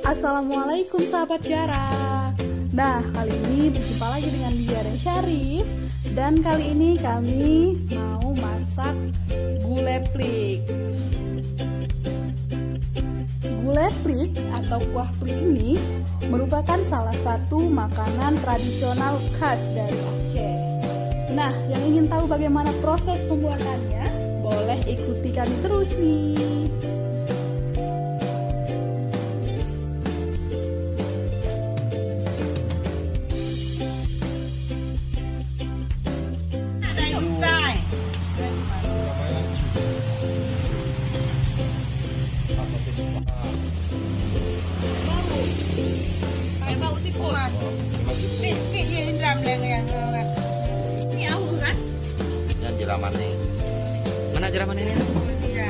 Assalamualaikum sahabat Jara. Nah, kali ini berjumpa lagi dengan Lia dan Syarif. Dan kali ini kami mau masak gulai plik. Gulai plik atau kuah plik ini merupakan salah satu makanan tradisional khas dari Aceh. Nah, yang ingin tahu bagaimana proses pembuatannya, boleh ikuti kami terus nih. Ini aku kan? Yang jeramannya. Mana jeramannya? Iya.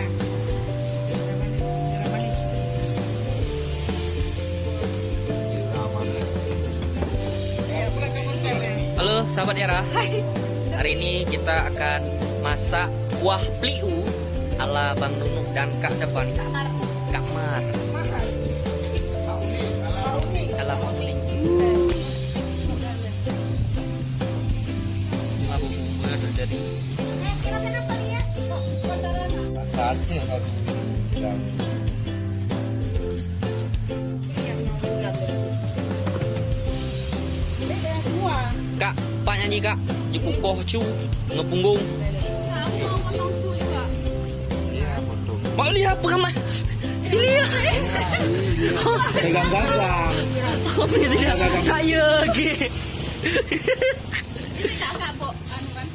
Halo sahabat Era. Hai. Hari ini kita akan masak kuah pliu ala Bang Nunuk dan Kak siapa nih? Kak Mar. Ala Pauling. Bumbu dari Saatnya harus yang Kak, Pak nyanyi Kak, Jukukoh cu ngepunggung. iya betul. Mau lihat pengamat. Sini. Tegang-tegang. Kak ye ge.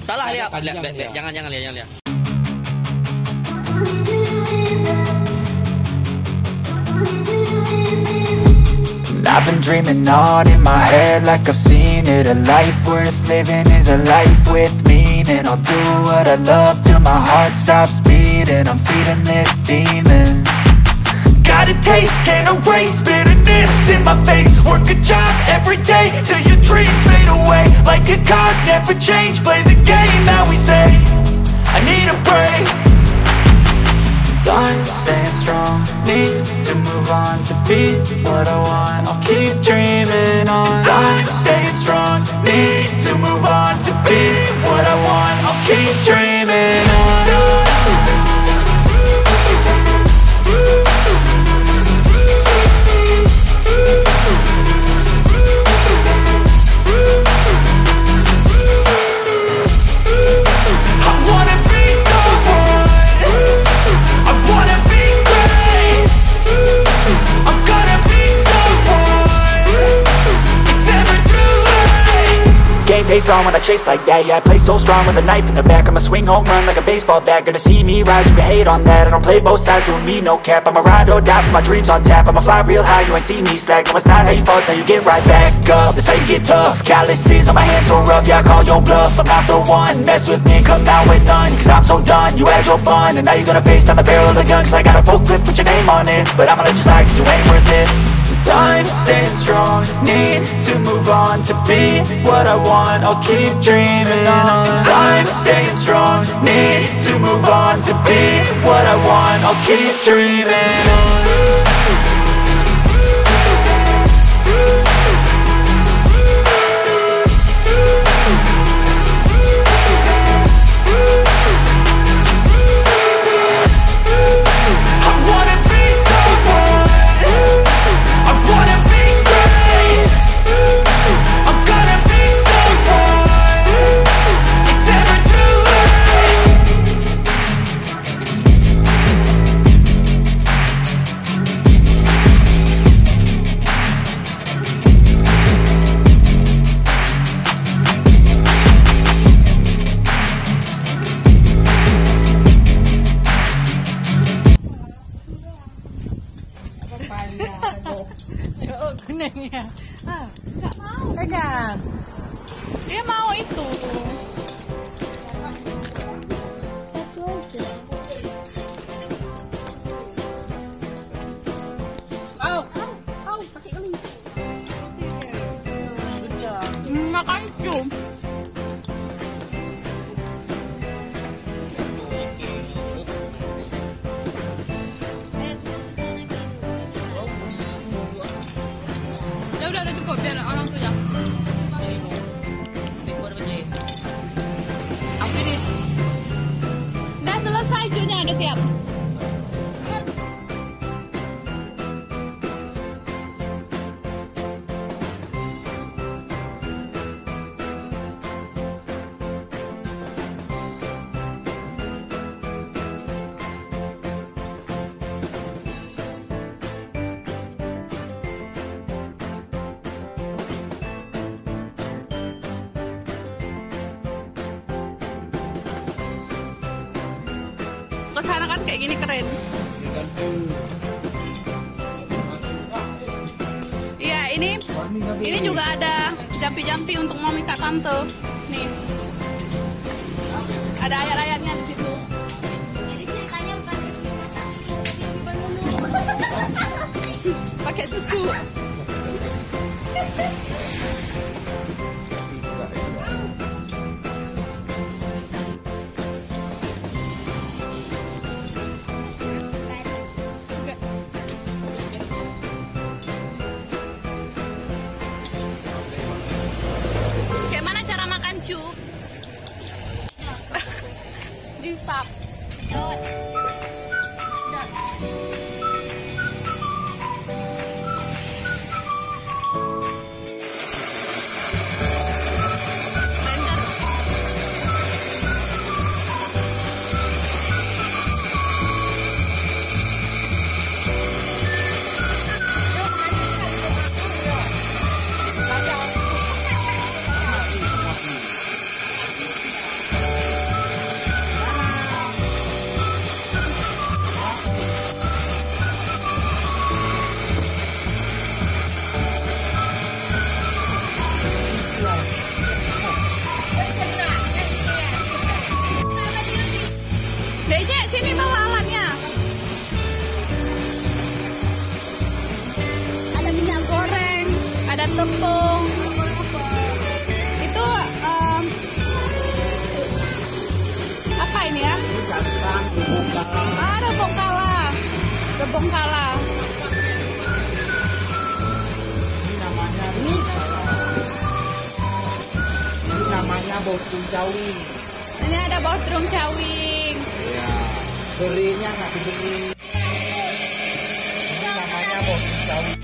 Salah lihat, jangan lihat. I've been dreaming on in my head like I've seen it. A life worth living is a life with meaning. I'll do what I love till my heart stops beating. I'm feeding this demon. Got a taste, can't erase bitterness in my face. Work a job every day till your dreams fade away. Like a card, never change, play the game that we say. I need a break. Time staying strong, need to move on to be what I want. I'll keep dreaming on. Time staying strong, need to move on to be what I want. I'll keep dreaming on. Face on when I chase like that, yeah, I play so strong with a knife in the back. I'ma swing home run like a baseball bat. Gonna see me rise, you can hate on that. I don't play both sides, doing me no cap. I'ma ride or die for my dreams on tap. I'ma fly real high, you ain't see me slack. No, it's not how you fall, it's how you get right back up. That's how you get tough. Calluses on my hands so rough, yeah, I call your bluff. I'm not the one, mess with me and come out with none. Cause I'm so done, you had your fun. And now you're gonna face down the barrel of the gun. Cause I got a full clip, put your name on it. But I'ma let you slide cause you ain't worth it. Time staying strong, need to move on to be what I want. I'll keep dreaming on. Time staying strong, need to move on to be what I want. I'll keep dreaming on. Kuningnya. Nggak mau. Pegang. Dia mau itu. Satu aja. Pakai ini. Makan cum. ke sana kan kayak gini keren. Iya, ini juga ada jampi-jampi untuk mami kak tante. Nih. Ada ayat-ayatnya di situ. Jadi ceritanya bukan review masak, Pakai susu. Kayak mana cara makan cu? Disap. Dece, sini bawa alatnya. Ada minyak goreng, ada tepung. Itu apa ini ya? Rebung kala. Rebung kala. Ini namanya bostung cawing. Ini ada bostung cawing. Ya, berinya nggak diberi. Ini namanya bostung cawing.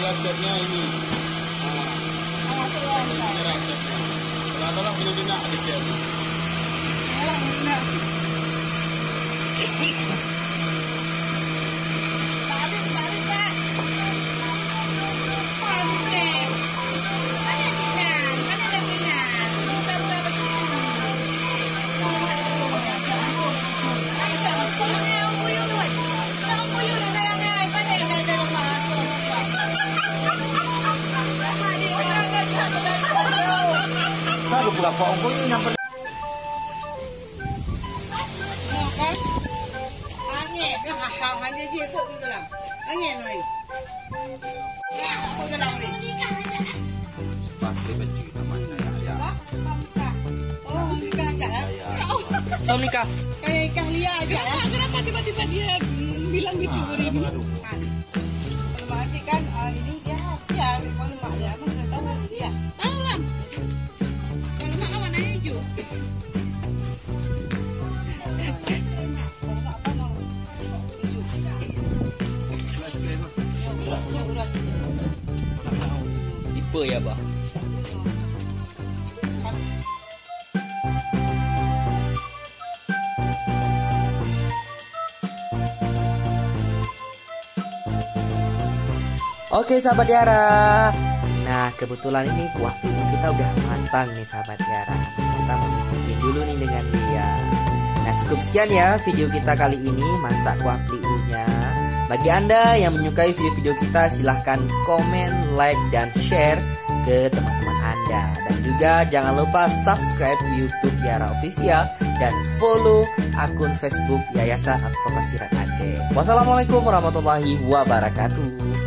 Resepnya ini. Ini resepnya. Kalau tolong dulu nak di sini. Berapa ongkosnya nyampe? Angin, hanya je kok di dalam. Angin ni. Ya, kok dalam ni. Pasti benci sama saya ya. Oh, ikan aja. Om nikah. Kayak ikan liar aja. Kenapa tiba-tiba dia bilang gitu? Kalau mati kan ini dia kalau mak dia pun tak tahu dia. Tahu kan? Kalau mak warna hijau. Tipe ya, Bah. Oke sahabat Yara, nah kebetulan ini kuah pilu kita udah matang nih sahabat Yara. Kita mau cicipin dulu nih dengan dia. Nah cukup sekian ya video kita kali ini masak kuah pilunya. Bagi Anda yang menyukai video-video kita silahkan komen, like, dan share ke teman-teman Anda. Dan juga jangan lupa subscribe YouTube Yara Official dan follow akun Facebook Yayasan Advokasi Rakyat Aceh. Wassalamualaikum warahmatullahi wabarakatuh.